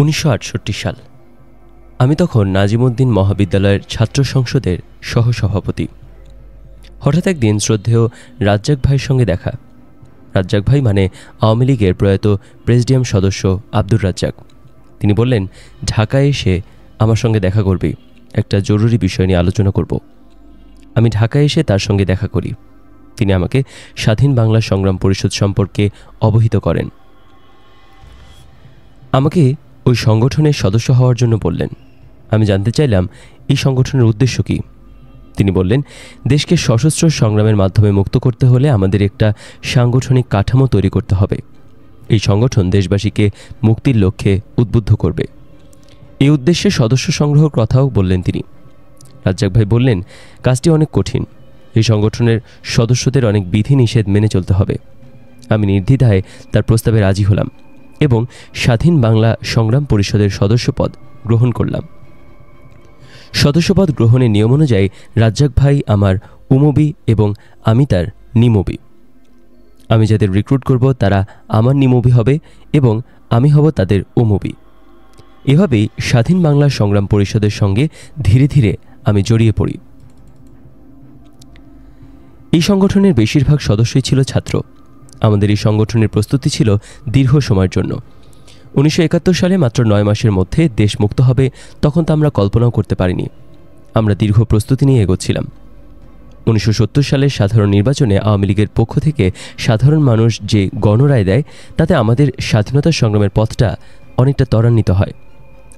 1968 সাল। আমি তখন নাজিমউদ্দিন মহাবিদ্যালয়ের ছাত্র সংসদের সহসভাপতি। হঠাৎ একদিন শ্রদ্ধেয় রাজ্জাক ভাইয়ের সঙ্গে দেখা। রাজ্জাক ভাই মানে আওয়ামী লীগের প্রয়াত প্রেসিডিয়াম সদস্য আব্দুর রাজ্জাক। তিনি বললেন, ঢাকায় এসে আমার সঙ্গে দেখা করবি, একটা জরুরি বিষয় নিয়ে আলোচনা করব। আমি ঢাকায় এসে তার সঙ্গে দেখা করি। তিনি আমাকে স্বাধীন বাংলা সংগ্রাম পরিষদ সম্পর্কে অবহিত করেন। আমাকে ওই সংগঠনের সদস্য হওয়ার জন্য বললেন। আমি জানতে চাইলাম এই সংগঠনের উদ্দেশ্য কী। তিনি বললেন, দেশকে সশস্ত্র সংগ্রামের মাধ্যমে মুক্ত করতে হলে আমাদের একটা সাংগঠনিক কাঠামো তৈরি করতে হবে। এই সংগঠন দেশবাসীকে মুক্তির লক্ষ্যে উদ্বুদ্ধ করবে। এই উদ্দেশ্যে সদস্য সংগ্রহের কথাও বললেন তিনি। রাজ্জাক ভাই বললেন, কাজটি অনেক কঠিন। এই সংগঠনের সদস্যদের অনেক বিধিনিষেধ মেনে চলতে হবে। আমি নির্দ্বিধায় তার প্রস্তাবে রাজি হলাম এবং স্বাধীন বাংলা সংগ্রাম পরিষদের সদস্যপদ গ্রহণ করলাম। সদস্যপদ গ্রহণের নিয়ম অনুযায়ী রাজ্জাক ভাই আমার উমবি এবং আমি তার নিমবি। আমি যাদের রিক্রুট করব তারা আমার নিমবি হবে এবং আমি হব তাদের উমবি। এভাবেই স্বাধীন বাংলা সংগ্রাম পরিষদের সঙ্গে ধীরে ধীরে আমি জড়িয়ে পড়ি। এই সংগঠনের বেশিরভাগ সদস্যই ছিল ছাত্র। আমাদের এই সংগঠনের প্রস্তুতি ছিল দীর্ঘ সময়ের জন্য। 1971 সালে মাত্র 9 মাসের মধ্যে দেশ মুক্ত হবে, তখন তা আমরা কল্পনাও করতে পারিনি। আমরা দীর্ঘ প্রস্তুতি নিয়ে এগোচ্ছিলাম। 1970 সালের সাধারণ নির্বাচনে আওয়ামী লীগের পক্ষ থেকে সাধারণ মানুষ যে গণরায় দেয়, তাতে আমাদের স্বাধীনতা সংগ্রামের পথটা অনেকটা ত্বরান্বিত হয়।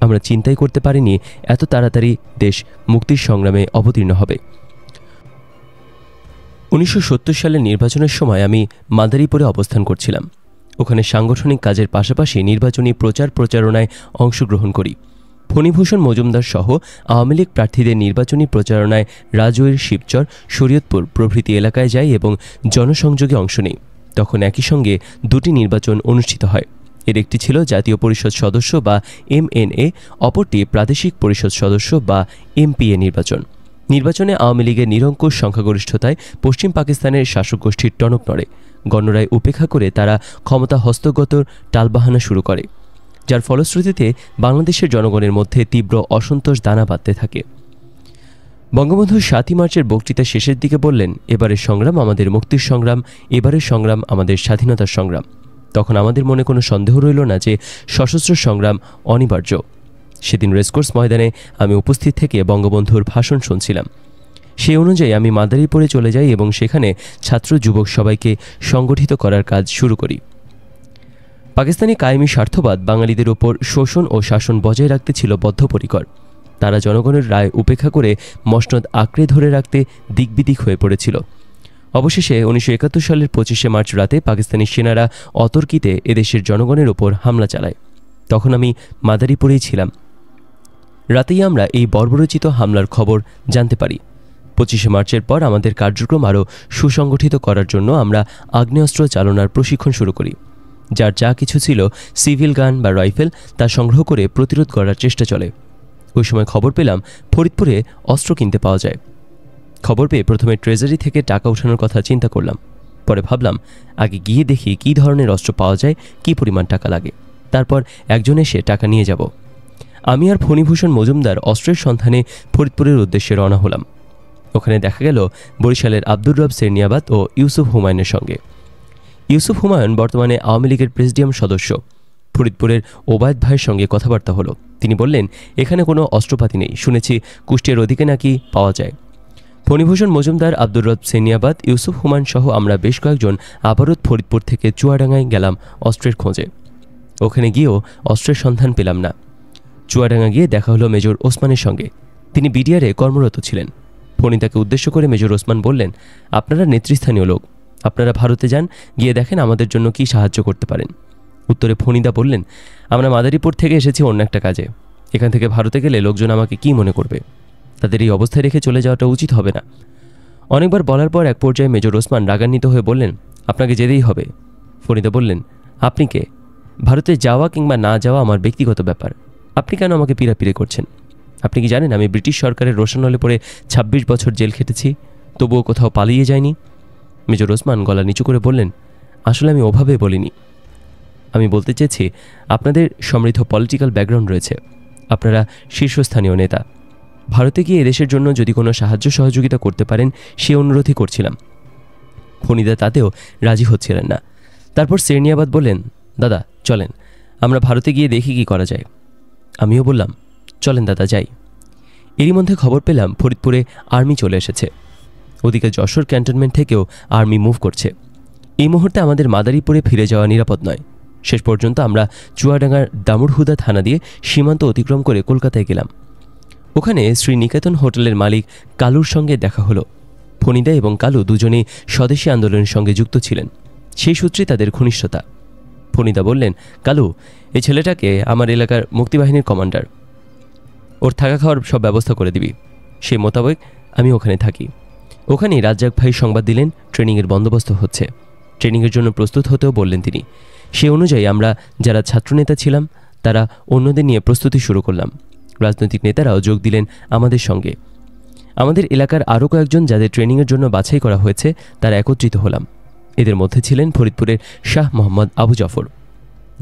আমরা চিন্তাই করতে পারিনি এত তাড়াতাড়ি দেশ মুক্তির সংগ্রামে অবতীর্ণ হবে। 1970 সালের নির্বাচনের সময় আমি মাদারীপুরে অবস্থান করছিলাম। ওখানে সাংগঠনিক কাজের পাশাপাশি নির্বাচনী প্রচারণায় অংশগ্রহণ করি। ফণীভূষণ মজুমদার সহ আওয়ামী লীগ প্রার্থীদের নির্বাচনী প্রচারণায় রাজৈর, শিবচর, শরীয়তপুর প্রভৃতি এলাকায় যাই এবং জনসংযোগে অংশ নেই। তখন একই সঙ্গে দুটি নির্বাচন অনুষ্ঠিত হয়। এর একটি ছিল জাতীয় পরিষদ সদস্য বা MNA, অপরটি প্রাদেশিক পরিষদ সদস্য বা MPA নির্বাচন। নির্বাচনে আওয়ামী লীগের নিরঙ্কুশ সংখ্যাগরিষ্ঠতায় পশ্চিম পাকিস্তানের শাসক গোষ্ঠীর টনক নড়ে। গণরায় উপেক্ষা করে তারা ক্ষমতা হস্তগতর টালবাহানা শুরু করে, যার ফলশ্রুতিতে বাংলাদেশের জনগণের মধ্যে তীব্র অসন্তোষ দানা বাঁধতে থাকে। বঙ্গবন্ধু 7ই মার্চের বক্তৃতা শেষের দিকে বললেন, এবারের সংগ্রাম আমাদের মুক্তির সংগ্রাম, এবারের সংগ্রাম আমাদের স্বাধীনতার সংগ্রাম। তখন আমাদের মনে কোনো সন্দেহ রইল না যে সশস্ত্র সংগ্রাম অনিবার্য। সেদিন রেসকোর্স ময়দানে আমি উপস্থিত থেকে বঙ্গবন্ধুর ভাষণ শুনছিলাম। সেই অনুযায়ী আমি মাদারীপুরে চলে যাই এবং সেখানে ছাত্র যুবক সবাইকে সংগঠিত করার কাজ শুরু করি। পাকিস্তানি কায়েমি স্বার্থবাদ বাঙালিদের ওপর শোষণ ও শাসন বজায় রাখতে ছিল বদ্ধপরিকর। তারা জনগণের রায় উপেক্ষা করে মসনদ আঁকড়ে ধরে রাখতে দিকবিদিক হয়ে পড়েছিল। অবশেষে 1971 সালের 25শে মার্চ রাতে পাকিস্তানি সেনারা অতর্কিতে এদেশের জনগণের ওপর হামলা চালায়। তখন আমি মাদারীপুরেই ছিলাম। রাতেই আমরা এই বর্বরোচিত হামলার খবর জানতে পারি। 25শে মার্চের পর আমাদের কার্যক্রম আরও সুসংগঠিত করার জন্য আমরা আগ্নেয়াস্ত্র চালনার প্রশিক্ষণ শুরু করি। যার যা কিছু ছিল সিভিল গান বা রাইফেল তা সংগ্রহ করে প্রতিরোধ করার চেষ্টা চলে। ওই সময় খবর পেলাম ফরিদপুরে অস্ত্র কিনতে পাওয়া যায়। খবর পেয়ে প্রথমে ট্রেজারি থেকে টাকা ওঠানোর কথা চিন্তা করলাম। পরে ভাবলাম আগে গিয়ে দেখি কী ধরনের অস্ত্র পাওয়া যায়, কী পরিমাণ টাকা লাগে, তারপর একজন এসে টাকা নিয়ে যাব। আমি আর ফণীভূষণ মজুমদার অস্ত্রের সন্ধানে ফরিদপুরের উদ্দেশ্যে রওনা হলাম। ওখানে দেখা গেল বরিশালের আব্দুর রব সেরনিয়াবাত ও ইউসুফ হুমায়ুনের সঙ্গে। ইউসুফ হুমায়ুন বর্তমানে আওয়ামী লীগের প্রেসিডিয়াম সদস্য। ফরিদপুরের ওবায়দ ভাইয়ের সঙ্গে কথাবার্তা হলো। তিনি বললেন, এখানে কোনো অস্ত্রপাতি নেই, শুনেছি কুষ্টিয়ার ওদিকে নাকি পাওয়া যায়। ফণীভূষণ মজুমদার, আব্দুর রব সেরনিয়াবাত, ইউসুফ হুমায়ুন সহ আমরা বেশ কয়েকজন আবারও ফরিদপুর থেকে চুয়াডাঙ্গায় গেলাম অস্ত্রের খোঁজে। ওখানে গিয়েও অস্ত্রের সন্ধান পেলাম না। চুয়াডাঙ্গা গিয়ে দেখা হলো মেজর ওসমানের সঙ্গে। তিনি বিডিআরে কর্মরত ছিলেন। ফণিতাকে উদ্দেশ্য করে মেজর ওসমান বললেন, আপনারা নেতৃস্থানীয় লোক, আপনারা ভারতে যান, গিয়ে দেখেন আমাদের জন্য কি সাহায্য করতে পারেন। উত্তরে ফণিদা বললেন, আমরা মাদারীপুর থেকে এসেছি অন্য একটা কাজে। এখান থেকে ভারতে গেলে লোকজন আমাকে কি মনে করবে? তাদের এই অবস্থায় রেখে চলে যাওয়াটা উচিত হবে না। অনেকবার বলার পর এক পর্যায়ে মেজর ওসমান রাগান্বিত হয়ে বললেন, আপনাকে যেতেই হবে। ফণিদা বললেন, আপনি কে? ভারতে যাওয়া কিংবা না যাওয়া আমার ব্যক্তিগত ব্যাপার। আপনি কেন আমাকে পিড়াপিড়ি করছেন? আপনি কি জানেন আমি ব্রিটিশ সরকারের রোশানলে পড়ে 26 বছর জেল খেটেছি, তবুও কোথাও পালিয়ে যায়নি? মেজর ওসমান গলা নিচু করে বললেন, আসলে আমি ওভাবে বলিনি। আমি বলতে চেয়েছি, আপনাদের সমৃদ্ধ পলিটিক্যাল ব্যাকগ্রাউন্ড রয়েছে, আপনারা শীর্ষস্থানীয় নেতা। ভারতে গিয়ে এদেশের জন্য যদি কোনো সাহায্য সহযোগিতা করতে পারেন সে অনুরোধই করছিলাম। ফণিদা তাতেও রাজি হচ্ছিলেন না। তারপর সেরনিয়াবাদ বললেন, দাদা চলেন, আমরা ভারতে গিয়ে দেখি কি করা যায়। আমিও বললাম, চলেন দাদা যাই। এরই মধ্যে খবর পেলাম ফরিদপুরে আর্মি চলে এসেছে। ওদিকে যশোর ক্যান্টনমেন্ট থেকেও আর্মি মুভ করছে। এই মুহূর্তে আমাদের মাদারীপুরে ফিরে যাওয়া নিরাপদ নয়। শেষ পর্যন্ত আমরা চুয়াডাঙ্গার দামুড়হুদা থানা দিয়ে সীমান্ত অতিক্রম করে কলকাতায় গেলাম। ওখানে শ্রীনিকেতন হোটেলের মালিক কালুর সঙ্গে দেখা হলো। ফণিদা এবং কালু দুজনেই স্বদেশী আন্দোলনের সঙ্গে যুক্ত ছিলেন, সেই সূত্রে তাদের ঘনিষ্ঠতা। ফণিদা বললেন, কালু, এই ছেলেটাকে আমার এলাকার মুক্তিবাহিনীর কমান্ডার, ওর থাকা খাওয়ার সব ব্যবস্থা করে দিবি। সেই মোতাবেক আমি ওখানে থাকি। ওখানেই রাজ্জাক ভাই সংবাদ দিলেন ট্রেনিংয়ের বন্দোবস্ত হচ্ছে। ট্রেনিংয়ের জন্য প্রস্তুত হতেও বললেন তিনি। সে অনুযায়ী আমরা যারা ছাত্রনেতা ছিলাম তারা অন্যদের নিয়ে প্রস্তুতি শুরু করলাম। রাজনৈতিক নেতারাও যোগ দিলেন আমাদের সঙ্গে। আমাদের এলাকার আরও কয়েকজন যাদের ট্রেনিংয়ের জন্য বাছাই করা হয়েছে তারা একত্রিত হলাম। এদের মধ্যে ছিলেন ফরিদপুরের শাহ মোহাম্মদ আবু জাফর।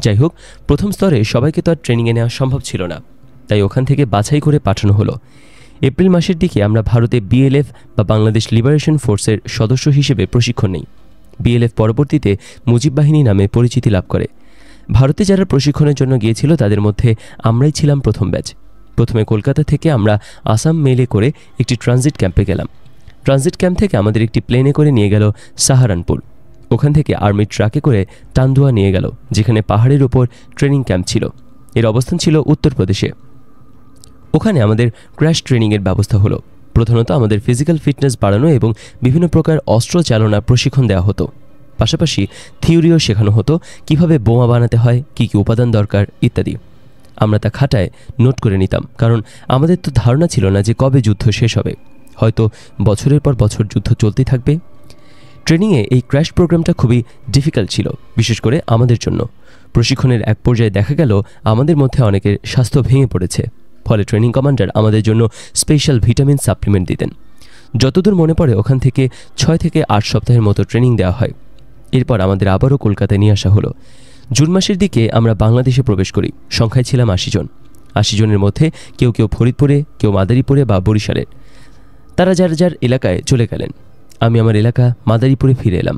যাই হোক, প্রথম স্তরে সবাইকে তো আর ট্রেনিংয়ে নেওয়া সম্ভব ছিল না, তাই ওখান থেকে বাছাই করে পাঠানো হলো। এপ্রিল মাসের দিকে আমরা ভারতে বিএলএফ বা বাংলাদেশ লিবারেশন ফোর্সের সদস্য হিসেবে প্রশিক্ষণ নেই। বিএলএফ পরবর্তীতে মুজিব বাহিনী নামে পরিচিতি লাভ করে। ভারতে যারা প্রশিক্ষণের জন্য গিয়েছিল তাদের মধ্যে আমরাই ছিলাম প্রথম ব্যাচ। প্রথমে কলকাতা থেকে আমরা আসাম মেলে করে একটি ট্রানজিট ক্যাম্পে গেলাম। ট্রানজিট ক্যাম্প থেকে আমাদের একটি প্লেনে করে নিয়ে গেল সাহারানপুর। ওখান থেকে আর্মির ট্রাকে করে টান্দুয়া নিয়ে গেল, যেখানে পাহাড়ের ওপর ট্রেনিং ক্যাম্প ছিল। এর অবস্থান ছিল উত্তরপ্রদেশে। ওখানে আমাদের ক্র্যাশ ট্রেনিংয়ের ব্যবস্থা হলো। প্রধানত আমাদের ফিজিক্যাল ফিটনেস বাড়ানো এবং বিভিন্ন প্রকার অস্ত্র চালনার প্রশিক্ষণ দেওয়া হতো। পাশাপাশি থিওরিও শেখানো হতো, কিভাবে বোমা বানাতে হয়, কী কী উপাদান দরকার ইত্যাদি। আমরা তা খাতায় নোট করে নিতাম, কারণ আমাদের তো ধারণা ছিল না যে কবে যুদ্ধ শেষ হবে। হয়তো বছরের পর বছর যুদ্ধ চলতেই থাকবে। ট্রেনিংয়ে এই ক্র্যাশ প্রোগ্রামটা খুবই ডিফিকাল্ট ছিল, বিশেষ করে আমাদের জন্য। প্রশিক্ষণের এক পর্যায়ে দেখা গেল আমাদের মধ্যে অনেকের স্বাস্থ্য ভেঙে পড়েছে। ফলে ট্রেনিং কমান্ডার আমাদের জন্য স্পেশাল ভিটামিন সাপ্লিমেন্ট দিতেন। যতদূর মনে পড়ে ওখান থেকে 6 থেকে 8 সপ্তাহের মতো ট্রেনিং দেওয়া হয়। এরপর আমাদের আবারও কলকাতায় নিয়ে আসা হলো। জুন মাসের দিকে আমরা বাংলাদেশে প্রবেশ করি। সংখ্যায় ছিলাম 80 জন। 80 জনের মধ্যে কেউ কেউ ফরিদপুরে, কেউ মাদারীপুরে বা বরিশালের। তারা যার যার এলাকায় চলে গেলেন। আমি আমার এলাকা মাদারীপুরে ফিরে এলাম।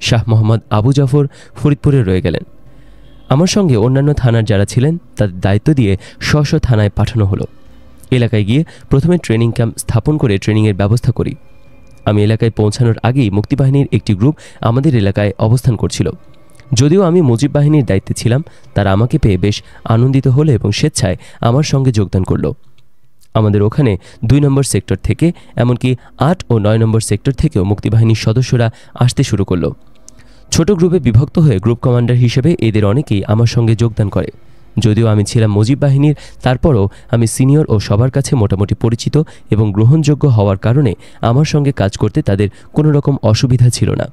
শাহ মোহাম্মদ আবু জাফর ফরিদপুরে রয়ে গেলেন। আমার সঙ্গে অন্যান্য থানার যারা ছিলেন তাদের দায়িত্ব দিয়ে স্ব থানায় পাঠানো হলো। এলাকায় গিয়ে প্রথমে ট্রেনিং ক্যাম্প স্থাপন করে ট্রেনিংয়ের ব্যবস্থা করি। আমি এলাকায় পৌঁছানোর আগেই মুক্তিবাহিনীর একটি গ্রুপ আমাদের এলাকায় অবস্থান করছিল। যদিও আমি মুজিব বাহিনীর দায়িত্বে ছিলাম, তারা আমাকে পেয়ে বেশ আনন্দিত হলো এবং স্বেচ্ছায় আমার সঙ্গে যোগদান করল। আমাদের ওখানে 2 নম্বর সেক্টর থেকে, এমনকি 8 ও 9 নম্বর সেক্টর থেকেও মুক্তিবাহিনীর সদস্যরা আসতে শুরু করলো। ছোট গ্রুপে বিভক্ত হয়ে গ্রুপ কমান্ডার হিসেবে এদের অনেকেই আমার সঙ্গে যোগদান করে। যদিও আমি ছিলাম মুজিব বাহিনীর, তারপরও আমি সিনিয়র ও সবার কাছে মোটামুটি পরিচিত এবং গ্রহণযোগ্য হওয়ার কারণে আমার সঙ্গে কাজ করতে তাদের কোনো রকম অসুবিধা ছিল না।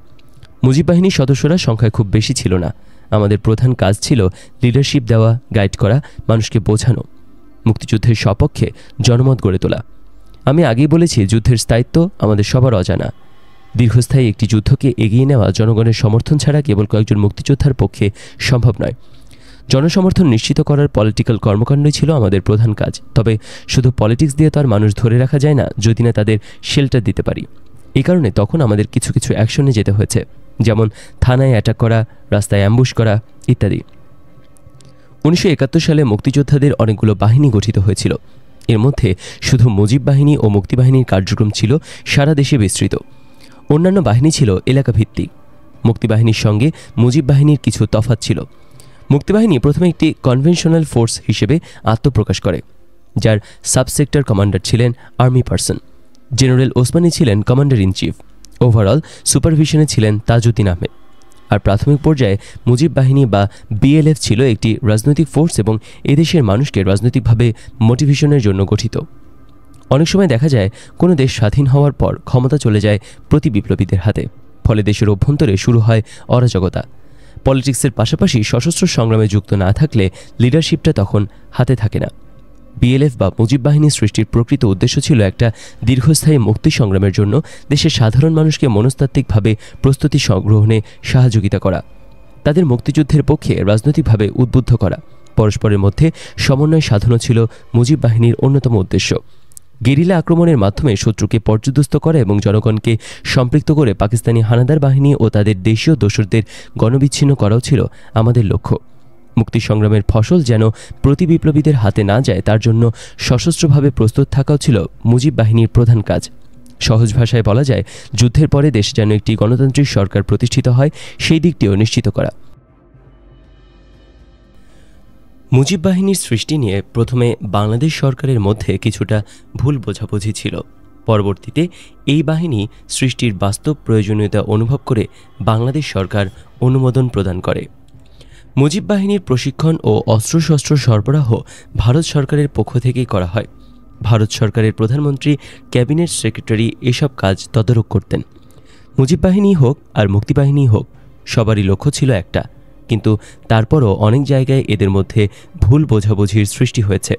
মুজিব বাহিনীর সদস্যরা সংখ্যায় খুব বেশি ছিল না। আমাদের প্রধান কাজ ছিল লিডারশিপ দেওয়া, গাইড করা, মানুষকে বোঝানো, মুক্তিযুদ্ধের সপক্ষে জনমত গড়ে তোলা। আমি আগেই বলেছি, যুদ্ধের স্থায়িত্ব আমাদের সবার অজানা। দীর্ঘস্থায়ী একটি যুদ্ধকে এগিয়ে নেওয়া জনগণের সমর্থন ছাড়া কেবল কয়েকজন মুক্তিযোদ্ধার পক্ষে সম্ভব নয়। জনসমর্থন নিশ্চিত করার পলিটিক্যাল কর্মকাণ্ডই ছিল আমাদের প্রধান কাজ। তবে শুধু পলিটিক্স দিয়ে তো আর মানুষ ধরে রাখা যায় না যদি না তাদের শেল্টার দিতে পারি। এই কারণে তখন আমাদের কিছু কিছু অ্যাকশনে যেতে হয়েছে, যেমন থানায় অ্যাটাক করা, রাস্তায় অ্যাম্বুশ করা ইত্যাদি। 1971 সালে মুক্তিযোদ্ধাদের অনেকগুলো বাহিনী গঠিত হয়েছিল। এর মধ্যে শুধু মুজিব বাহিনী ও মুক্তিবাহিনীর কার্যক্রম ছিল সারা দেশে বিস্তৃত। অন্যান্য বাহিনী ছিল এলাকাভিত্তিক। মুক্তিবাহিনীর সঙ্গে মুজিব বাহিনীর কিছু তফাৎ ছিল। মুক্তিবাহিনী প্রথমে একটি কনভেনশনাল ফোর্স হিসেবে আত্মপ্রকাশ করে, যার সাবসেক্টর কমান্ডার ছিলেন আর্মি পার্সন। জেনারেল ওসমানী ছিলেন কমান্ডার ইন চিফ। ওভারঅল সুপারভিশনে ছিলেন তাজউদ্দিন আহমেদ। আর প্রাথমিক পর্যায়ে মুজিব বাহিনী বা বিএলএফ ছিল একটি রাজনৈতিক ফোর্স এবং এদেশের মানুষকে রাজনৈতিকভাবে মোটিভেশনের জন্য গঠিত। অনেক সময় দেখা যায় কোনো দেশ স্বাধীন হওয়ার পর ক্ষমতা চলে যায় প্রতি বিপ্লবীদের হাতে। ফলে দেশের অভ্যন্তরে শুরু হয় অরাজকতা। পলিটিক্সের পাশাপাশি সশস্ত্র সংগ্রামে যুক্ত না থাকলে লিডারশিপটা তখন হাতে থাকে না। বিএলএফ বা মুজিব বাহিনী সৃষ্টির প্রকৃত উদ্দেশ্য ছিল একটা দীর্ঘস্থায়ী মুক্তি সংগ্রামের জন্য দেশের সাধারণ মানুষকে মনস্তাত্ত্বিকভাবে প্রস্তুতি গ্রহণে সহযোগিতা করা। তাদের মুক্তিযুদ্ধের পক্ষে রাজনৈতিকভাবে উদ্বুদ্ধ করা, পরস্পরের মধ্যে সমন্বয় সাধনও ছিল মুজিব বাহিনীর অন্যতম উদ্দেশ্য। গেরিলা আক্রমণের মাধ্যমে শত্রুকে পর্যুদস্ত করা এবং জনগণকে সম্পৃক্ত করে পাকিস্তানি হানাদার বাহিনী ও তাদের দেশীয় দোসরদের গণবিচ্ছিন্ন করাও ছিল আমাদের লক্ষ্য। মুক্তি সংগ্রামের ফসল যেন প্রতিবিপ্লবীদের হাতে না যায় তার জন্য সশস্ত্রভাবে প্রস্তুত থাকাও ছিল মুজিব বাহিনীর প্রধান কাজ। সহজ ভাষায় বলা যায়, যুদ্ধের পরে দেশে যেন একটি গণতান্ত্রিক সরকার প্রতিষ্ঠিত হয় সেই দিকটিও নিশ্চিত করা। মুজিব বাহিনীর সৃষ্টি নিয়ে প্রথমে বাংলাদেশ সরকারের মধ্যে কিছুটা ভুল বোঝাবুঝি ছিল। পরবর্তীতে এই বাহিনী সৃষ্টির বাস্তব প্রয়োজনীয়তা অনুভব করে বাংলাদেশ সরকার অনুমোদন প্রদান করে। মুজিব বাহিনীর প্রশিক্ষণ ও অস্ত্রশস্ত্র সরবরাহ ভারত সরকারের পক্ষ থেকেই করা হয়। ভারত সরকারের প্রধানমন্ত্রী, ক্যাবিনেট সেক্রেটারি এসব কাজ তদারক করতেন। মুজিব বাহিনী হোক আর মুক্তিবাহিনী হোক, সবারই লক্ষ্য ছিল একটা, কিন্তু তারপরও অনেক জায়গায় এদের মধ্যে ভুল বোঝাবুঝির সৃষ্টি হয়েছে।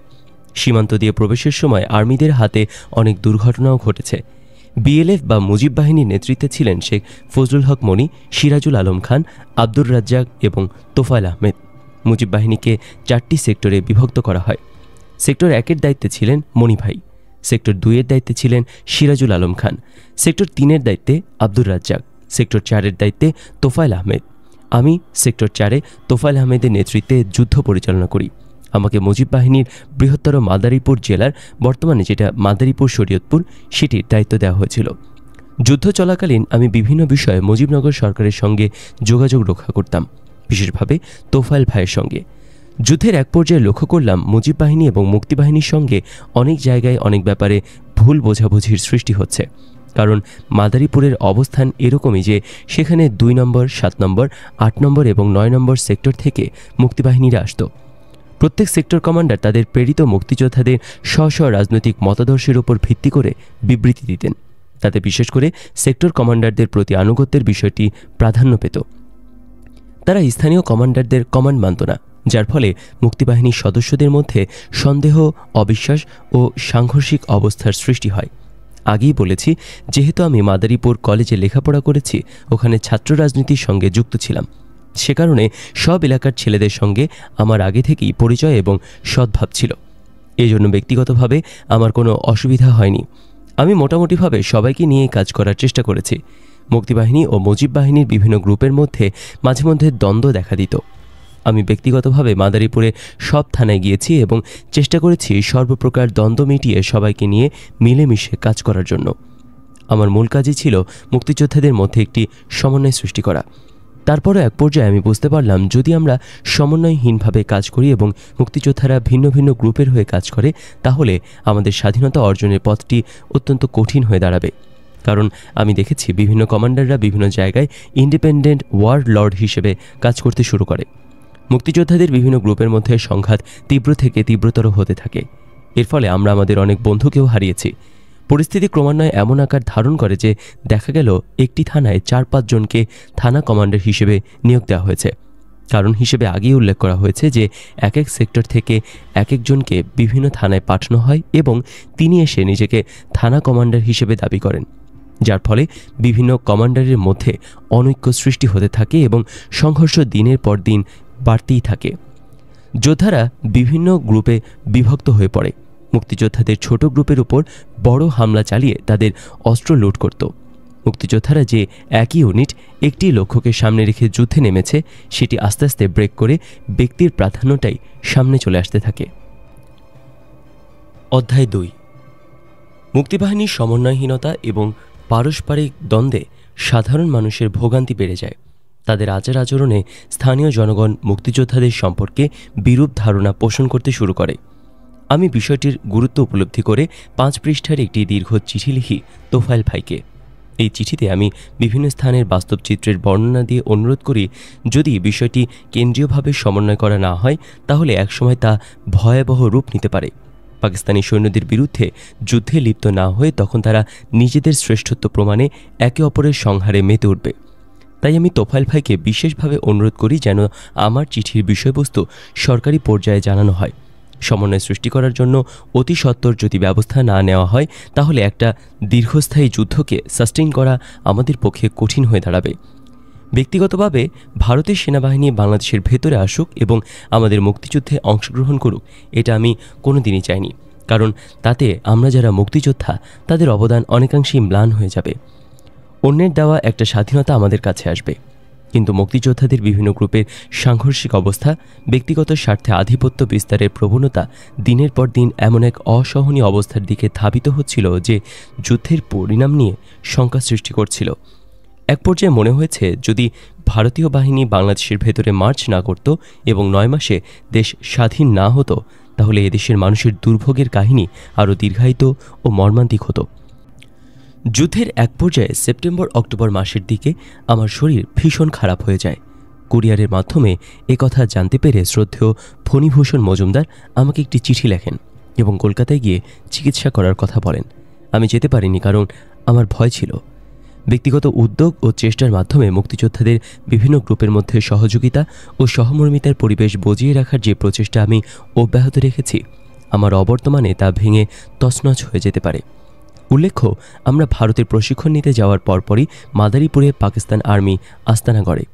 সীমান্ত দিয়ে প্রবেশের সময় আর্মিদের হাতে অনেক দুর্ঘটনাও ঘটেছে। বিএলএফ বা মুজিব বাহিনীর নেতৃত্বে ছিলেন শেখ ফজলুল হক মনি, সিরাজুল আলম খান, আব্দুর রাজ্জাক এবং তোফায়েল আহমেদ। মুজিব বাহিনীকে 4টি সেক্টরে বিভক্ত করা হয়। সেক্টর 1-এর দায়িত্বে ছিলেন মনি ভাই, সেক্টর 2-এর দায়িত্বে ছিলেন সিরাজুল আলম খান, সেক্টর 3-এর দায়িত্বে আব্দুর রাজ্জাক, সেক্টর 4-এর দায়িত্বে তোফায়েল আহমেদ। আমি সেক্টর 4-এ তোফায়েল আহমেদের নেতৃত্বে যুদ্ধ পরিচালনা করি। আমাকে মুজিব বাহিনীর বৃহত্তর মাদারীপুর জেলার, বর্তমানে যেটা মাদারীপুর শরীয়তপুর, সেটির দায়িত্ব দেওয়া হয়েছিল। যুদ্ধ চলাকালীন আমি বিভিন্ন বিষয়ে মুজিবনগর সরকারের সঙ্গে যোগাযোগ রক্ষা করতাম, বিশেষভাবে তোফায়েল ভাইয়ের সঙ্গে। যুদ্ধের এক পর্যায়ে লক্ষ্য করলাম মুজিব বাহিনী এবং মুক্তিবাহিনীর সঙ্গে অনেক জায়গায় অনেক ব্যাপারে ভুল বোঝাবুঝির সৃষ্টি হচ্ছে। কারণ মাদারীপুরের অবস্থান এরকমই যে সেখানে 2 নম্বর, 7 নম্বর, 8 নম্বর এবং 9 নম্বর সেক্টর থেকে মুক্তিবাহিনীরা আসত। প্রত্যেক সেক্টর কমান্ডার তাদের প্রেরিত মুক্তিযোদ্ধাদের স্ব রাজনৈতিক মতাদর্শের উপর ভিত্তি করে বিবৃতি দিতেন। তাতে বিশেষ করে সেক্টর কমান্ডারদের প্রতি আনুগত্যের বিষয়টি প্রাধান্য পেত। তারা স্থানীয় কমান্ডারদের কমান্ড মানত না, যার ফলে মুক্তিবাহিনীর সদস্যদের মধ্যে সন্দেহ, অবিশ্বাস ও সাংঘর্ষিক অবস্থার সৃষ্টি হয়। আগেই বলেছি, যেহেতু আমি মাদারীপুর কলেজে লেখাপড়া করেছি, ওখানে ছাত্র রাজনীতির সঙ্গে যুক্ত ছিলাম। সে কারণে সব এলাকার ছেলেদের সঙ্গে আমার আগে থেকেই পরিচয় এবং সদ্ভাব ছিল। এই জন্য ব্যক্তিগতভাবে আমার কোনো অসুবিধা হয়নি। আমি মোটামুটিভাবে সবাইকে নিয়ে কাজ করার চেষ্টা করেছি। মুক্তিবাহিনী ও মুজিব বাহিনীর বিভিন্ন গ্রুপের মধ্যে মাঝে মধ্যে দ্বন্দ্ব দেখা দিত। আমি ব্যক্তিগতভাবে মাদারীপুরে সব থানায় গিয়েছি এবং চেষ্টা করেছি সর্বপ্রকার দ্বন্দ্ব মিটিয়ে সবাইকে নিয়ে মিলেমিশে কাজ করার জন্য। আমার মূল কাজই ছিল মুক্তিযোদ্ধাদের মধ্যে একটি সমন্বয় সৃষ্টি করা। তারপরও এক পর্যায়ে আমি বুঝতে পারলাম, যদি আমরা সমন্বয়হীনভাবে কাজ করি এবং মুক্তিযোদ্ধারা ভিন্ন ভিন্ন গ্রুপের হয়ে কাজ করে, তাহলে আমাদের স্বাধীনতা অর্জনের পথটি অত্যন্ত কঠিন হয়ে দাঁড়াবে। কারণ আমি দেখেছি বিভিন্ন কমান্ডাররা বিভিন্ন জায়গায় ইন্ডিপেন্ডেন্ট ওয়ার লর্ড হিসেবে কাজ করতে শুরু করে। মুক্তিযোদ্ধাদের বিভিন্ন গ্রুপের মধ্যে সংঘাত তীব্র থেকে তীব্রতর হতে থাকে। এর ফলে আমরা আমাদের অনেক বন্ধুকেও হারিয়েছি। পরিস্থিতি ক্রমান্বয়ে এমন আকার ধারণ করে যে দেখা গেল একটি থানায় 4-5 জনকে থানা কমান্ডার হিসেবে নিয়োগ দেওয়া হয়েছে। কারণ হিসেবে আগেই উল্লেখ করা হয়েছে যে এক এক সেক্টর থেকে এক একজনকে বিভিন্ন থানায় পাঠানো হয় এবং তিনি এসে নিজেকে থানা কমান্ডার হিসেবে দাবি করেন, যার ফলে বিভিন্ন কমান্ডারের মধ্যে অনৈক্য সৃষ্টি হতে থাকে এবং সংঘর্ষ দিনের পর দিন বাড়তেই থাকে। যোদ্ধারা বিভিন্ন গ্রুপে বিভক্ত হয়ে পড়ে। মুক্তিযোদ্ধাদের ছোট গ্রুপের উপর বড় হামলা চালিয়ে তাদের অস্ত্র লুট করত। মুক্তিযোদ্ধারা যে একই ইউনিট একটি লক্ষ্যকে সামনে রেখে যুদ্ধে নেমেছে, সেটি আস্তে আস্তে ব্রেক করে ব্যক্তির প্রাধান্যটাই সামনে চলে আসতে থাকে। অধ্যায় 2। মুক্তিবাহিনীর সমন্বয়হীনতা এবং পারস্পরিক দ্বন্দ্বে সাধারণ মানুষের ভোগান্তি বেড়ে যায়। তাদের আচার আচরণে স্থানীয় জনগণ মুক্তিযোদ্ধাদের সম্পর্কে বিরূপ ধারণা পোষণ করতে শুরু করে। আমি বিষয়টির গুরুত্ব উপলব্ধি করে 5 পৃষ্ঠার একটি দীর্ঘ চিঠি লিখি তোফায়েল ভাইকে। এই চিঠিতে আমি বিভিন্ন স্থানের বাস্তব চিত্রের বর্ণনা দিয়ে অনুরোধ করি, যদি বিষয়টি কেন্দ্রীয়ভাবে সমন্বয় করা না হয় তাহলে একসময় তা ভয়াবহ রূপ নিতে পারে। পাকিস্তানি সৈন্যদের বিরুদ্ধে যুদ্ধে লিপ্ত না হয়ে তখন তারা নিজেদের শ্রেষ্ঠত্ব প্রমাণে একে অপরের সংহারে মেতে উঠবে। তাই আমি তোফায়েল ভাইকে বিশেষভাবে অনুরোধ করি যেন আমার চিঠির বিষয়বস্তু সরকারি পর্যায়ে জানানো হয়। সমন্বয় সৃষ্টি করার জন্য অতি সত্বর যদি ব্যবস্থা না নেওয়া হয় তাহলে একটা দীর্ঘস্থায়ী যুদ্ধকে সাস্টেইন করা আমাদের পক্ষে কঠিন হয়ে দাঁড়াবে। ব্যক্তিগতভাবে ভারতের সেনাবাহিনী বাংলাদেশের ভেতরে আসুক এবং আমাদের মুক্তিযুদ্ধে অংশগ্রহণ করুক, এটা আমি কোনোদিনই চাইনি। কারণ তাতে আমরা যারা মুক্তিযোদ্ধা তাদের অবদান অনেকাংশেই ম্লান হয়ে যাবে। অন্যের দেওয়া একটা স্বাধীনতা আমাদের কাছে আসবে, কিন্তু মুক্তিযোদ্ধাদের বিভিন্ন গ্রুপের সাংঘর্ষিক অবস্থা, ব্যক্তিগত স্বার্থে আধিপত্য বিস্তারের প্রবণতা দিনের পর দিন এমন এক অসহনীয় অবস্থার দিকে ধাবিত হচ্ছিল যে যুদ্ধের পরিণাম নিয়ে শঙ্কা সৃষ্টি করছিল। এক পর্যায়ে মনে হয়েছে যদি ভারতীয় বাহিনী বাংলাদেশের ভেতরে মার্চ না করত এবং 9 মাসে দেশ স্বাধীন না হতো, তাহলে এদেশের মানুষের দুর্ভোগের কাহিনী আরও দীর্ঘায়িত ও মর্মান্তিক হতো। যুদ্ধের এক পর্যায়ে সেপ্টেম্বর-অক্টোবর মাসের দিকে আমার শরীর ভীষণ খারাপ হয়ে যায়। কুরিয়ারের মাধ্যমে একথা জানতে পেরে শ্রদ্ধেয় ফণীভূষণ মজুমদার আমাকে একটি চিঠি লেখেন এবং কলকাতায় গিয়ে চিকিৎসা করার কথা বলেন। আমি যেতে পারিনি, কারণ আমার ভয় ছিল। ব্যক্তিগত উদ্যোগ ও চেষ্টার মাধ্যমে মুক্তিযোদ্ধাদের বিভিন্ন গ্রুপের মধ্যে সহযোগিতা ও সহমর্মিতার পরিবেশ বজিয়ে রাখার যে প্রচেষ্টা আমি অব্যাহত রেখেছি, আমার অবর্তমানে তা ভেঙে তছনছ হয়ে যেতে পারে। উল্লেখ্য, আমরা ভারতের প্রশিক্ষণ নিতে যাওয়ার পরপরই মাদারীপুরে পাকিস্তান আর্মি আস্তানা গড়ে।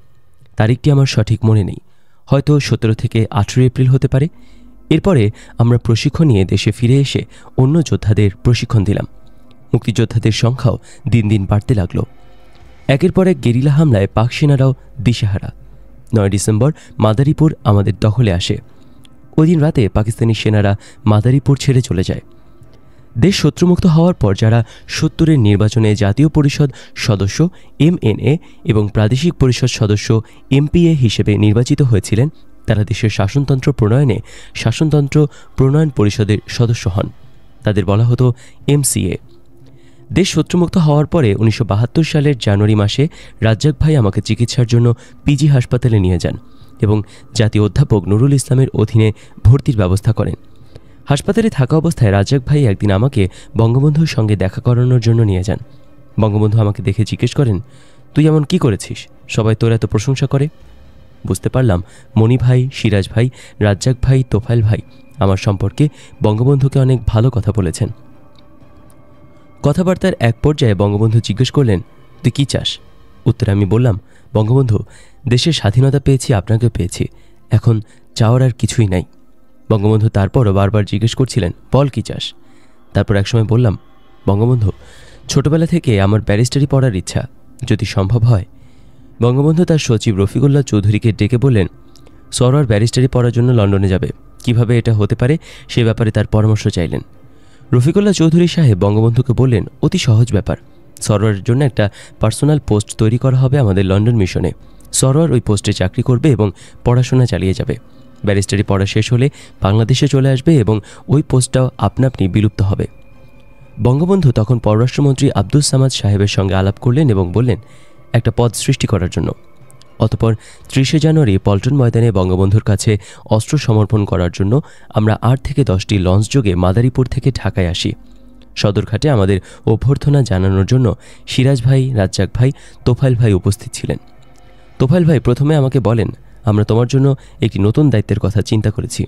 তারিখটি আমার সঠিক মনে নেই, হয়তো 17 থেকে 18 এপ্রিল হতে পারে। এরপরে আমরা প্রশিক্ষণ নিয়ে দেশে ফিরে এসে অন্য যোদ্ধাদের প্রশিক্ষণ দিলাম। মুক্তিযোদ্ধাদের সংখ্যাও দিন দিন বাড়তে লাগলো। একের পর এক গেরিলা হামলায় পাক সেনারাও দিশেহারা। 9 ডিসেম্বর মাদারীপুর আমাদের দখলে আসে। ওই দিন রাতে পাকিস্তানি সেনারা মাদারীপুর ছেড়ে চলে যায়। দেশ শত্রুমুক্ত হওয়ার পর যারা 70-এর নির্বাচনে জাতীয় পরিষদ সদস্য MNA এবং প্রাদেশিক পরিষদ সদস্য MPA হিসেবে নির্বাচিত হয়েছিলেন, তারা দেশের শাসনতন্ত্র প্রণয়ন পরিষদের সদস্য হন। তাদের বলা হতো MCA। দেশ শত্রুমুক্ত হওয়ার পরে 1972 সালের জানুয়ারি মাসে রাজ্জাক ভাই আমাকে চিকিৎসার জন্য PG হাসপাতালে নিয়ে যান এবং জাতীয় অধ্যাপক নুরুল ইসলামের অধীনে ভর্তির ব্যবস্থা করেন। হাসপাতালে থাকা অবস্থায় রাজ্জাক ভাই একদিন আমাকে বঙ্গবন্ধুর সঙ্গে দেখা করানোর জন্য নিয়ে যান। বঙ্গবন্ধু আমাকে দেখে জিজ্ঞেস করেন, তুই এমন কি করেছিস, সবাই তোর এত প্রশংসা করে? বুঝতে পারলাম মণি ভাই, সিরাজ ভাই, রাজ্জাক ভাই, তোফায়েল ভাই আমার সম্পর্কে বঙ্গবন্ধুকে অনেক ভালো কথা বলেছেন। কথাবার্তার এক পর্যায়ে বঙ্গবন্ধু জিজ্ঞেস করলেন, তুই কি চাস? উত্তরে আমি বললাম, বঙ্গবন্ধু, দেশের স্বাধীনতা পেয়েছি, আপনাকেও পেয়েছি, এখন চাওয়ার আর কিছুই নাই। বঙ্গবন্ধু তারপরও বারবার জিজ্ঞেস করছিলেন, বল কি চাস? তারপর একসময় বললাম, বঙ্গবন্ধু, ছোটবেলা থেকে আমার ব্যারিস্টারি পড়ার ইচ্ছা, যদি সম্ভব হয়। বঙ্গবন্ধু তার সচিব রফিকুল্লাহ চৌধুরীকে ডেকে বললেন, সরোয়ার ব্যারিস্টারি পড়ার জন্য লন্ডনে যাবে, কিভাবে এটা হতে পারে সে ব্যাপারে তার পরামর্শ চাইলেন। রফিকুল্লাহ চৌধুরী সাহেব বঙ্গবন্ধুকে বললেন, অতি সহজ ব্যাপার, সরোয়ারের জন্য একটা পার্সোনাল পোস্ট তৈরি করা হবে আমাদের লন্ডন মিশনে। সরোয়ার ওই পোস্টে চাকরি করবে এবং পড়াশোনা চালিয়ে যাবে। ব্যারিস্টারি পড়া শেষ হলে বাংলাদেশে চলে আসবে এবং ওই পোস্টটাও আপনা আপনি বিলুপ্ত হবে। বঙ্গবন্ধু তখন পররাষ্ট্রমন্ত্রী আব্দুস সামাদ সাহেবের সঙ্গে আলাপ করলেন এবং বললেন, একটা পদ সৃষ্টি করার জন্য। অতঃপর 30 জানুয়ারি পল্টন ময়দানে বঙ্গবন্ধুর কাছে অস্ত্র সমর্পণ করার জন্য আমরা 8 থেকে 10টি লঞ্চ যোগে মাদারীপুর থেকে ঢাকায় আসি। সদরঘাটে আমাদের অভ্যর্থনা জানানোর জন্য সিরাজ ভাই, রাজ্জাক ভাই, তোফায়েল ভাই উপস্থিত ছিলেন। তোফায়েল ভাই প্রথমে আমাকে বলেন, আমরা তোমার জন্য একটি নতুন দায়িত্বের কথা চিন্তা করেছি,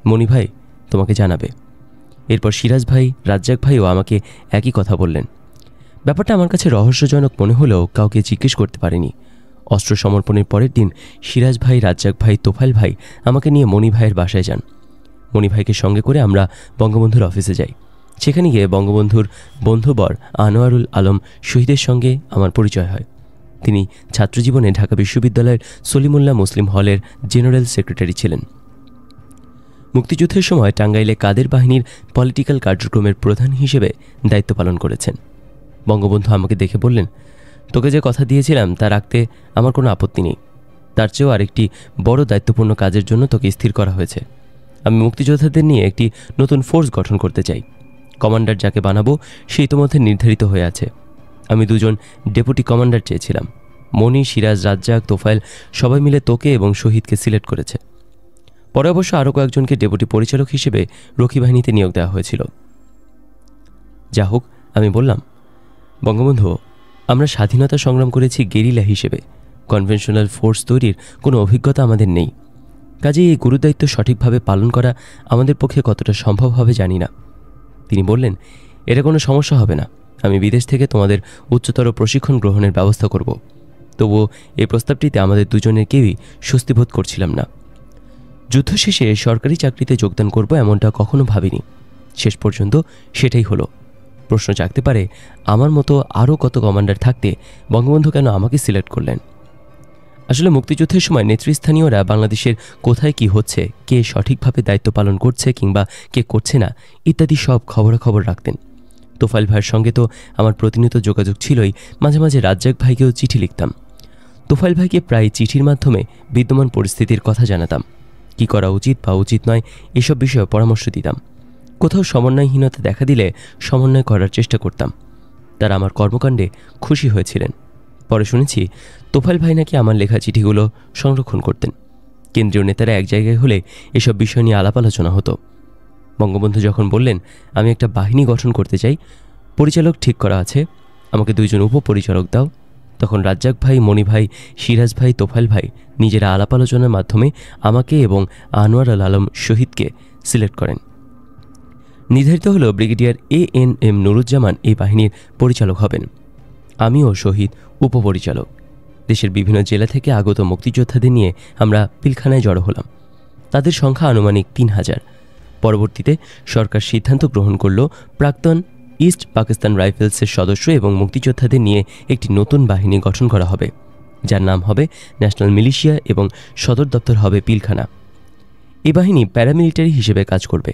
মণি ভাই তোমাকে জানাবে। এরপর সিরাজ ভাই, রাজ্জাক ভাইও আমাকে একই কথা বললেন। ব্যাপারটা আমার কাছে রহস্যজনক মনে হলেও কাউকে জিজ্ঞেস করতে পারিনি। অস্ত্র সমর্পণের পরের দিন সিরাজ ভাই, রাজ্জাক ভাই, তোফায়েল ভাই আমাকে নিয়ে মণি ভাইয়ের বাসায় যান। মণি ভাইকে সঙ্গে করে আমরা বঙ্গবন্ধুর অফিসে যাই। সেখানে গিয়ে বঙ্গবন্ধুর বন্ধুবর আনোয়ারুল আলম শহীদের সঙ্গে আমার পরিচয় হয়। তিনি ছাত্রজীবনে ঢাকা বিশ্ববিদ্যালয়ের সলিমুল্লাহ মুসলিম হলের জেনারেল সেক্রেটারি ছিলেন। মুক্তিযুদ্ধের সময় টাঙ্গাইলে কাদের বাহিনীর পলিটিক্যাল কার্যক্রমের প্রধান হিসেবে দায়িত্ব পালন করেছেন। বঙ্গবন্ধু আমাকে দেখে বললেন, তোকে যে কথা দিয়েছিলাম তা রাখতে আমার কোনো আপত্তি নেই। তার চেয়েও আরেকটি বড় দায়িত্বপূর্ণ কাজের জন্য তোকে স্থির করা হয়েছে। আমি মুক্তিযোদ্ধাদের নিয়ে একটি নতুন ফোর্স গঠন করতে চাই। কমান্ডার যাকে বানাবো সে ইতোমধ্যে নির্ধারিত হয়ে আছে। আমি 2 জন ডেপুটি কমান্ডার চেয়েছিলাম। মণি, সিরাজ, রাজ্জাক, তোফায়েল সবাই মিলে তোকে এবং শহীদকে সিলেক্ট করেছে। পরে অবশ্য আরও কয়েকজনকে ডেপুটি পরিচালক হিসেবে রক্ষী বাহিনীতে নিয়োগ দেওয়া হয়েছিল। যা হোক, আমি বললাম, বঙ্গবন্ধু, আমরা স্বাধীনতা সংগ্রাম করেছি গেরিলা হিসেবে, কনভেনশনাল ফোর্স তৈরির কোনো অভিজ্ঞতা আমাদের নেই। কাজেই এই গুরুদায়িত্ব সঠিকভাবে পালন করা আমাদের পক্ষে কতটা সম্ভব হবে জানি না। তিনি বললেন, এটা কোনো সমস্যা হবে না, আমি বিদেশ থেকে তোমাদের উচ্চতর প্রশিক্ষণ গ্রহণের ব্যবস্থা করব। তবুও এই প্রস্তাবটিতে আমাদের দুজনের কেউই স্বস্তিবোধ করছিলাম না। যুদ্ধ শেষে সরকারি চাকরিতে যোগদান করব এমনটা কখনো ভাবিনি। শেষ পর্যন্ত সেটাই হলো। প্রশ্ন জাগতে পারে, আমার মতো আরও কত কমান্ডার থাকতে বঙ্গবন্ধু কেন আমাকে সিলেক্ট করলেন? আসলে মুক্তিযুদ্ধের সময় নেতৃস্থানীয়রা বাংলাদেশের কোথায় কি হচ্ছে, কে সঠিকভাবে দায়িত্ব পালন করছে কিংবা কে করছে না ইত্যাদি সব খবরাখবর রাখতেন। তোফায়েল ভাইয়ের সঙ্গে তো আমার প্রতিনিয়ত যোগাযোগ ছিলই, মাঝে মাঝে রাজ্জাক ভাইকেও চিঠি লিখতাম। তোফায়েল ভাইকে প্রায় চিঠির মাধ্যমে বিদ্যমান পরিস্থিতির কথা জানাতাম, কি করা উচিত বা উচিত নয় এসব বিষয়ে পরামর্শ দিতাম। কোথাও সমন্বয়হীনতা দেখা দিলে সমন্বয় করার চেষ্টা করতাম। তারা আমার কর্মকাণ্ডে খুশি হয়েছিলেন। পরে শুনেছি তোফায়েল ভাই নাকি আমার লেখা চিঠিগুলো সংরক্ষণ করতেন। কেন্দ্রীয় নেতারা এক জায়গায় হলে এসব বিষয় নিয়ে আলাপ আলোচনা হতো। বঙ্গবন্ধু যখন বললেন আমি একটা বাহিনী গঠন করতে চাই, পরিচালক ঠিক করা আছে, আমাকে 2 জন উপপরিচালক দাও, তখন রাজ্জাক ভাই, মণি ভাই, সিরাজ ভাই, তোফায়েল ভাই নিজেরা আলাপ আলোচনার মাধ্যমে আমাকে এবং আনোয়ার আলম শহীদকে সিলেক্ট করেন। নির্ধারিত হলো ব্রিগেডিয়ার ANM নুরুজ্জামান এই বাহিনীর পরিচালক হবেন। আমিও শহীদ উপপরিচালক। দেশের বিভিন্ন জেলা থেকে আগত মুক্তিযোদ্ধাদের নিয়ে আমরা পিলখানায় জড়ো হলাম। তাদের সংখ্যা আনুমানিক 3000। পরবর্তীতে সরকার সিদ্ধান্ত গ্রহণ করল প্রাক্তন ইস্ট পাকিস্তান রাইফেলসের সদস্য এবং মুক্তিযোদ্ধাদের নিয়ে একটি নতুন বাহিনী গঠন করা হবে, যার নাম হবে ন্যাশনাল মিলিশিয়া এবং সদর দপ্তর হবে পিলখানা। এই বাহিনী প্যারামিলিটারি হিসেবে কাজ করবে।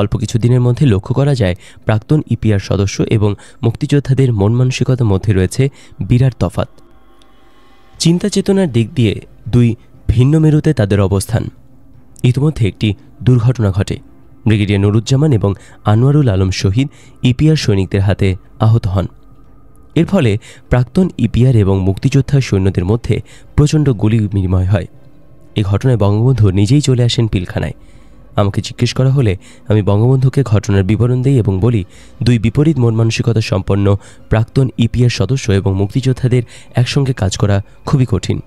অল্প কিছুদিনের মধ্যে লক্ষ্য করা যায় প্রাক্তন ইপিআর সদস্য এবং মুক্তিযোদ্ধাদের মন মানসিকতার মধ্যে রয়েছে বিরাট তফাৎ। চিন্তা চেতনার দিক দিয়ে 2 ভিন্ন মেরুতে তাদের অবস্থান। ইতিমধ্যে একটি দুর্ঘটনা ঘটে। ব্রিগেডিয়ার নুরুজ্জামান এবং আনোয়ারুল আলম শহীদ ইপিআর সৈনিকদের হাতে আহত হন। এর ফলে প্রাক্তন ইপিআর এবং মুক্তিযোদ্ধা সৈন্যদের মধ্যে প্রচণ্ড গুলি বিনিময় হয়। এই ঘটনায় বঙ্গবন্ধু নিজেই চলে আসেন পিলখানায়। আমাকে জিজ্ঞেস করা হলে আমি বঙ্গবন্ধুকে ঘটনার বিবরণ দিই এবং বলি 2 বিপরীত মন মানসিকতা সম্পন্ন প্রাক্তন ইপিআর সদস্য এবং মুক্তিযোদ্ধাদের একসঙ্গে কাজ করা খুবই কঠিন।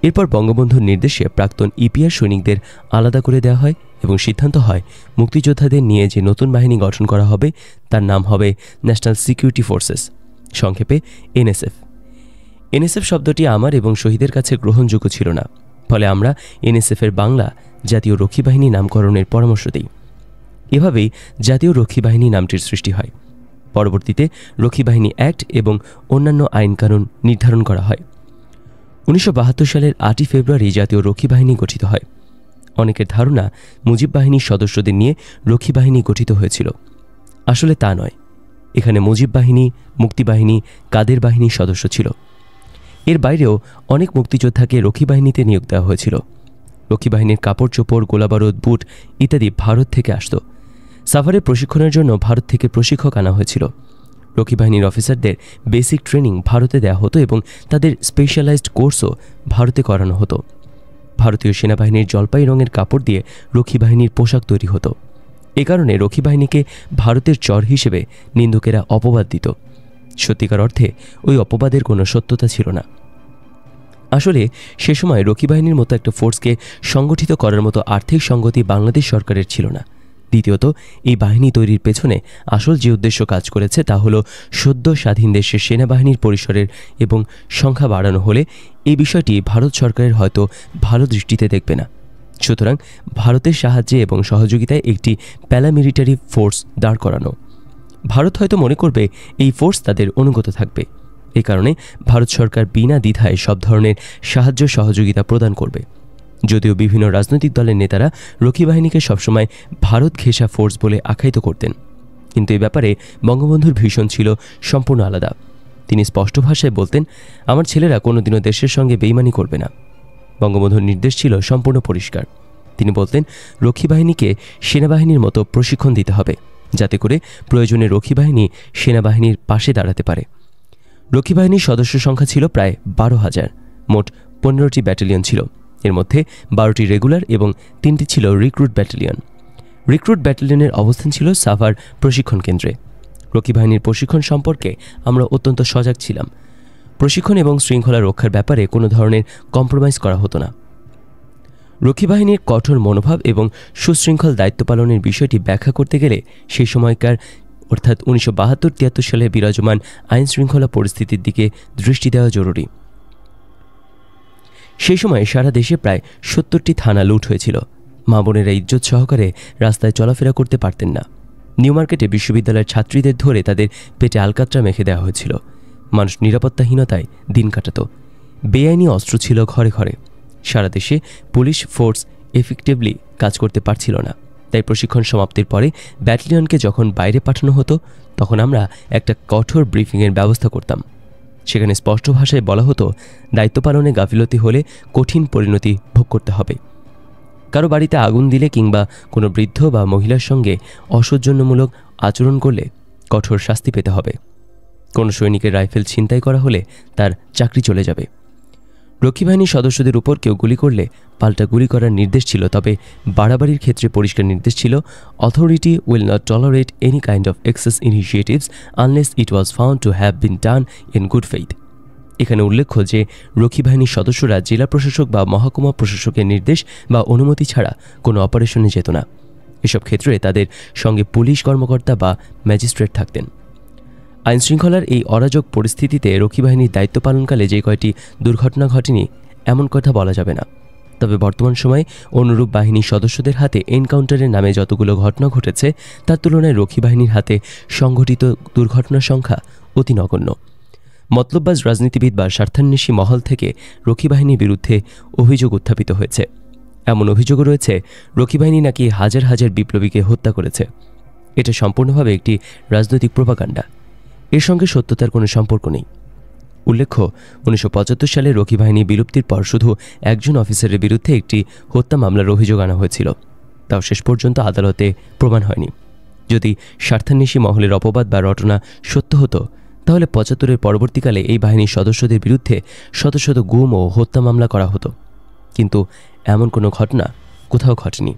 এরপর বঙ্গবন্ধুর নির্দেশে প্রাক্তন ইপিআর সৈনিকদের আলাদা করে দেওয়া হয় এবং সিদ্ধান্ত হয় মুক্তিযোদ্ধাদের নিয়ে যে নতুন বাহিনী গঠন করা হবে তার নাম হবে ন্যাশনাল সিকিউরিটি ফোর্সেস, সংক্ষেপে NSF। NSF শব্দটি আমার এবং শহীদের কাছে গ্রহণযোগ্য ছিল না, ফলে আমরা NSF-এর বাংলা জাতীয় রক্ষী বাহিনী নামকরণের পরামর্শ দিই। এভাবেই জাতীয় রক্ষী বাহিনী নামটির সৃষ্টি হয়। পরবর্তীতে রক্ষী বাহিনী অ্যাক্ট এবং অন্যান্য আইনকানুন নির্ধারণ করা হয়। 1972 সালের 8ই ফেব্রুয়ারি জাতীয় রক্ষী বাহিনী গঠিত হয়। অনেকের ধারণা মুজিব বাহিনীর সদস্যদের নিয়ে রক্ষী বাহিনী গঠিত হয়েছিল। আসলে তা নয়। এখানে মুজিব বাহিনী, মুক্তিবাহিনী, কাদের বাহিনীর সদস্য ছিল। এর বাইরেও অনেক মুক্তিযোদ্ধাকে রক্ষী বাহিনীতে নিয়োগ দেওয়া হয়েছিল। রক্ষী বাহিনীর কাপড় চোপড়, গোলাবারুদ, বুট ইত্যাদি ভারত থেকে আসত। সাভারের প্রশিক্ষণের জন্য ভারত থেকে প্রশিক্ষক আনা হয়েছিল। রক্ষী বাহিনীর অফিসারদের বেসিক ট্রেনিং ভারতে দেওয়া হতো এবং তাদের স্পেশালাইজড কোর্সও ভারতে করানো হতো। ভারতীয় সেনাবাহিনীর জলপাই রঙের কাপড় দিয়ে রক্ষী বাহিনীর পোশাক তৈরি হতো। এ কারণে রক্ষী বাহিনীকে ভারতের চর হিসেবে নিন্দুকেরা অপবাদ দিত। সত্যিকার অর্থে ওই অপবাদের কোনো সত্যতা ছিল না। আসলে সে সময় রক্ষী বাহিনীর মতো একটা ফোর্সকে সংগঠিত করার মতো আর্থিক সঙ্গতি বাংলাদেশ সরকারের ছিল না। দ্বিতীয়ত, এই বাহিনী তৈরির পেছনে আসল যে উদ্দেশ্য কাজ করেছে তা হলো সদ্য স্বাধীন দেশের সেনাবাহিনীর পরিসরের এবং সংখ্যা বাড়ানো হলে এই বিষয়টি ভারত সরকারের হয়তো ভালো দৃষ্টিতে দেখবে না। সুতরাং ভারতের সাহায্যে এবং সহযোগিতায় একটি প্যারামিলিটারি ফোর্স দাঁড় করানো। ভারত হয়তো মনে করবে এই ফোর্স তাদের অনুগত থাকবে। এ কারণে ভারত সরকার বিনা দ্বিধায় সব ধরনের সাহায্য সহযোগিতা প্রদান করবে। যদিও বিভিন্ন রাজনৈতিক দলের নেতারা রক্ষী বাহিনীকে সবসময় ভারত ঘেঁষা ফোর্স বলে আখ্যায়িত করতেন, কিন্তু এ ব্যাপারে বঙ্গবন্ধুর ভীষণ ছিল সম্পূর্ণ আলাদা। তিনি স্পষ্ট ভাষায় বলতেন, আমার ছেলেরা কোনোদিনও দেশের সঙ্গে বেইমানি করবে না। বঙ্গবন্ধুর নির্দেশ ছিল সম্পূর্ণ পরিষ্কার। তিনি বলতেন, রক্ষী বাহিনীকে সেনাবাহিনীর মতো প্রশিক্ষণ দিতে হবে, যাতে করে প্রয়োজনে রক্ষী বাহিনী সেনাবাহিনীর পাশে দাঁড়াতে পারে। রক্ষী বাহিনীর সদস্য সংখ্যা ছিল প্রায় 12,000। মোট 15টি ব্যাটালিয়ন ছিল। এর মধ্যে 12টি রেগুলার এবং 3টি ছিল রিক্রুট ব্যাটালিয়ন। রিক্রুট ব্যাটালিয়নের অবস্থান ছিল সাভার প্রশিক্ষণ কেন্দ্রে। রক্ষী বাহিনীর প্রশিক্ষণ সম্পর্কে আমরা অত্যন্ত সজাগ ছিলাম। প্রশিক্ষণ এবং শৃঙ্খলা রক্ষার ব্যাপারে কোনো ধরনের কম্প্রোমাইজ করা হতো না। রক্ষী বাহিনীর কঠোর মনোভাব এবং সুশৃঙ্খল দায়িত্ব পালনের বিষয়টি ব্যাখ্যা করতে গেলে সেই সময়কার অর্থাৎ 1972-73 সালে বিরাজমান আইন শৃঙ্খলা পরিস্থিতির দিকে দৃষ্টি দেওয়া জরুরি। সেই সময় সারা দেশে প্রায় ৭০টি থানা লুট হয়েছিল। মা বোনেরা ইজ্জত সহকারে রাস্তায় চলাফেরা করতে পারতেন না। নিউ মার্কেটে বিশ্ববিদ্যালয়ের ছাত্রীদের ধরে তাদের পেটে আলকাতরা মেখে দেওয়া হয়েছিল। মানুষ নিরাপত্তাহীনতায় দিন কাটাত। বেআইনি অস্ত্র ছিল ঘরে ঘরে। সারা দেশে পুলিশ ফোর্স এফেক্টিভলি কাজ করতে পারছিল না। তাই প্রশিক্ষণ সমাপ্তির পরে ব্যাটালিয়নকে যখন বাইরে পাঠানো হতো, তখন আমরা একটা কঠোর ব্রিফিংয়ের ব্যবস্থা করতাম। সেখানে স্পষ্ট ভাষায় বলা হতো, দায়িত্ব পালনে গাফিলতি হলে কঠিন পরিণতি ভোগ করতে হবে। কারো বাড়িতে আগুন দিলে কিংবা কোনো বৃদ্ধ বা মহিলার সঙ্গে অসৌজন্যমূলক আচরণ করলে কঠোর শাস্তি পেতে হবে। কোনো সৈনিকের রাইফেল ছিনতাই করা হলে তার চাকরি চলে যাবে। রক্ষী বাহিনীর সদস্যদের উপর কেউ গুলি করলে পাল্টা গুলি করার নির্দেশ ছিল। তবে বাড়াবাড়ির ক্ষেত্রে পরিষ্কার নির্দেশ ছিল, authority will not tolerate any kind of excess initiatives unless it was found to have been done in good faith. এখানে উল্লেখ্য যে রক্ষী বাহিনীর সদস্যরা জেলা প্রশাসক বা মহকুমা প্রশাসকের নির্দেশ বা অনুমতি ছাড়া কোনো অপারেশনে যেত না। এসব ক্ষেত্রে তাদের সঙ্গে পুলিশ কর্মকর্তা বা ম্যাজিস্ট্রেট থাকতেন। আইনশৃঙ্খলার এই অরাজক পরিস্থিতিতে রক্ষী বাহিনীর দায়িত্ব পালনকালে যে কয়টি দুর্ঘটনা ঘটেনি এমন কথা বলা যাবে না। তবে বর্তমান সময়ে অনুরূপ বাহিনীর সদস্যদের হাতে এনকাউন্টারের নামে যতগুলো ঘটনা ঘটেছে, তার তুলনায় রক্ষী বাহিনীর হাতে সংঘটিত দুর্ঘটনার সংখ্যা অতি নগণ্য। মতলববাজ রাজনীতিবিদ বা স্বার্থান্বেষী মহল থেকে রক্ষী বাহিনীর বিরুদ্ধে অভিযোগ উত্থাপিত হয়েছে। এমন অভিযোগও রয়েছে, রক্ষী বাহিনী নাকি হাজার হাজার বিপ্লবীকে হত্যা করেছে। এটা সম্পূর্ণভাবে একটি রাজনৈতিক প্রোপাগান্ডা। এর সঙ্গে সত্যতার কোনো সম্পর্ক নেই। উল্লেখ্য, ১৯৭৫ সালে রক্ষী বাহিনী বিলুপ্তির পর শুধু একজন অফিসারের বিরুদ্ধে একটি হত্যা মামলার অভিযোগ আনা হয়েছিল। তাও শেষ পর্যন্ত আদালতে প্রমাণ হয়নি। যদি স্বার্থান্বেষী মহলের অপবাদ বা রটনা সত্য হতো, তাহলে ৭৫-এর পরবর্তীকালে এই বাহিনীর সদস্যদের বিরুদ্ধে শত শত গুম ও হত্যা মামলা করা হতো। কিন্তু এমন কোনো ঘটনা কোথাও ঘটেনি।